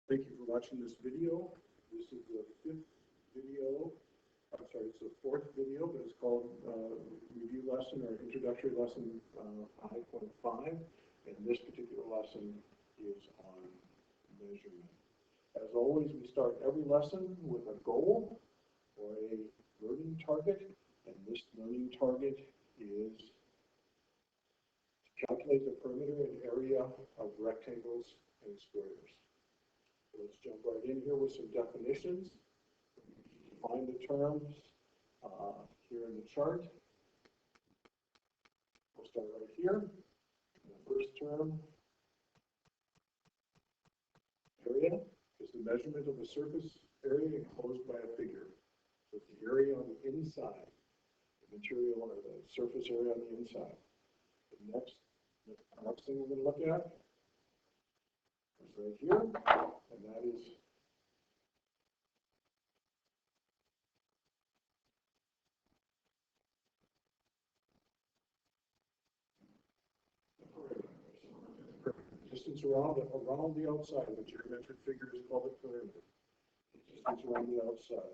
Thank you for watching this video. This is the fifth video. I'm sorry, it's the fourth video, but it's called Review Lesson or Introductory Lesson 5.5. And this particular lesson is on measurement. As always, we start every lesson with a goal or a learning target. And this learning target is to calculate the perimeter and area of rectangles and squares. Let's jump right in here with some definitions. Define the terms here in the chart. We'll start right here. The first term, area, is the measurement of the surface area enclosed by a figure. So it's the area on the inside, the material or the surface area on the inside. The next thing we're going to look at is right here, and that is distance around the outside. The geometric figure is called a perimeter. Distance around the outside.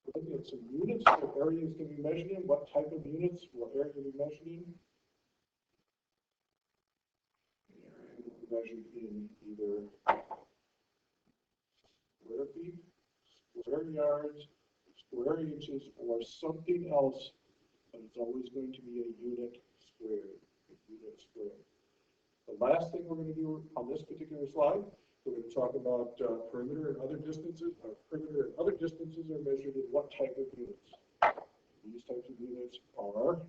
We're looking at some units that areas can be measured in. What type of units will area be measured in? Measured in either square feet, square yards, square inches, or something else, but it's always going to be a unit squared. The last thing we're going to do on this particular slide, we're going to talk about perimeter and other distances. Perimeter and other distances are measured in what type of units? These types of units are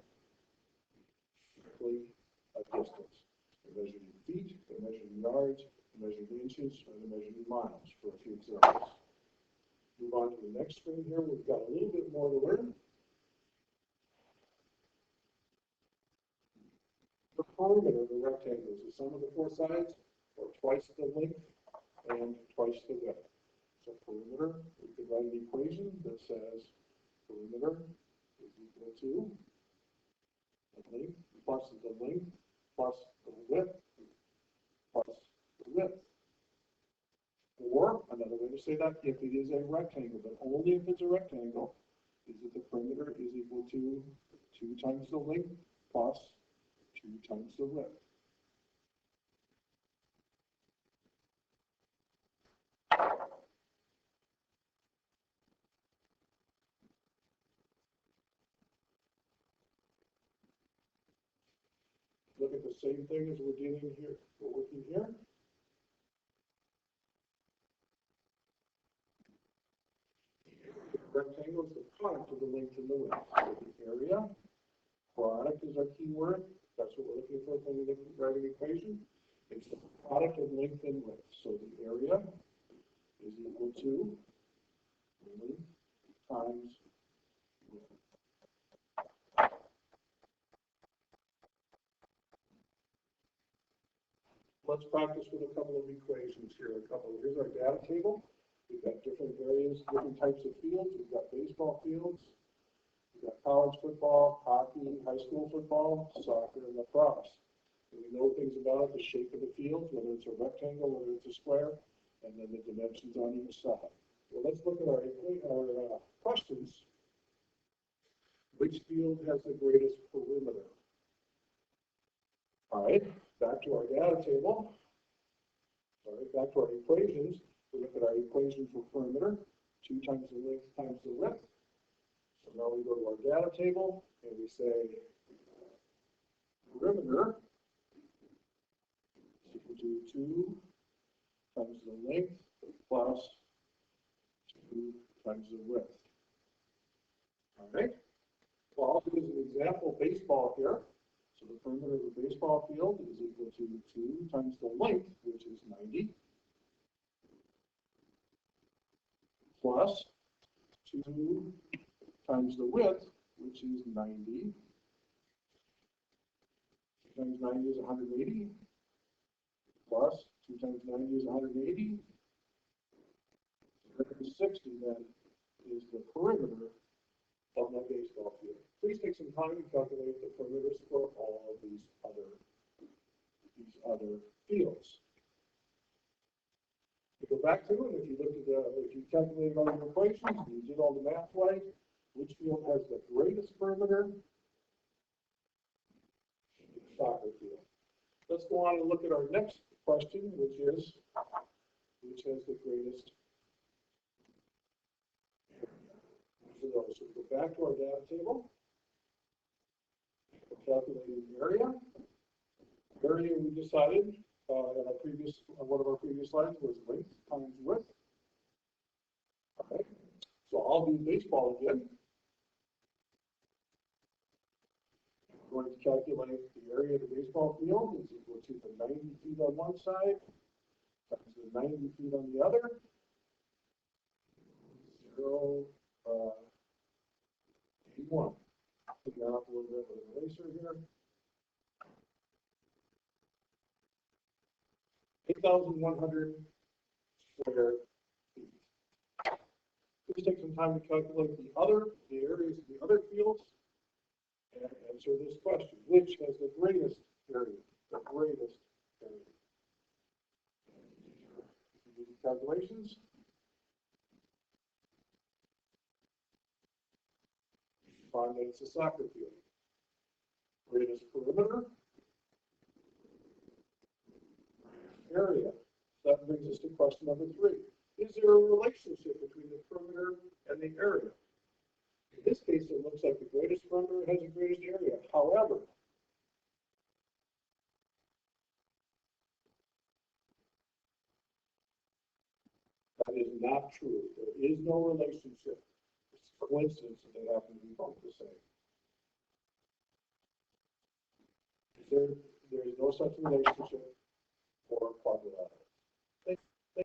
strictly a distance. They're measured in feet, they're measured in yards, they're measured in inches, or they're measured in miles, for a few examples. Move on to the next screen here. We've got a little bit more to learn. The perimeter of the rectangle is the sum of the four sides, or twice the length and twice the width. So perimeter, we could write an equation that says perimeter is equal to the length plus the length plus the width plus the width. Or, another way to say that, if it is a rectangle, but only if it's a rectangle, is that the perimeter is equal to 2 times the length plus 2 times the width. Look at the same thing as we're dealing here. We're working here. The rectangle is the product of the length and the width. So the area, product is our key word. That's what we're looking for when we write an equation. It's the product of length and width. So the area is equal to length times width. Let's practice with a couple of equations here. Here's our data table. We've got different types of fields. We've got baseball fields. We've got college football, hockey, high school football, soccer, and lacrosse. And we know things about it, the shape of the field, whether it's a rectangle, whether it's a square, and then the dimensions on each side. Well, let's look at our questions. Which field has the greatest perimeter? All right, back to our data table. Back to our equations. We look at our equation for perimeter, 2 times the length times the width. So now we go to our data table and we say perimeter is equal to 2 times the length plus 2 times the width. All right. Well, I'll use an example baseball here. So the perimeter of the baseball field is equal to 2 times the length, which is 90, plus 2 times the width, which is 90. 2 times 90 is 180, plus 2 times 90 is 180. 160 then is the perimeter of my baseball field. Please take some time to calculate the perimeters for all of these other fields. back to, and if you look at if you calculate all your equations, you did all the math right, which field has the greatest perimeter? Soccer field. Let's go on and look at our next question, which has the greatest area. So we go back to our data table. We're calculating the area. Area we decided in our previous, one of our previous slides was length times width. Okay, so I'll do baseball again. We're going to calculate the area of the baseball field is equal to the 90 feet on one side times the 90 feet on the other. 81. Take that off a little bit with an eraser here. 8,100 square feet. Let's take some time to calculate the areas of the other fields and answer this question. Which has the greatest area? The greatest area. If you do the calculations, you find that it's a soccer field. Greatest perimeter. Area. That brings us to question number 3. Is there a relationship between the perimeter and the area? In this case, it looks like the greatest perimeter has the greatest area. However, that is not true. There is no relationship. It's a coincidence that they happen to be both the same. There is no such relationship for quadrilateral.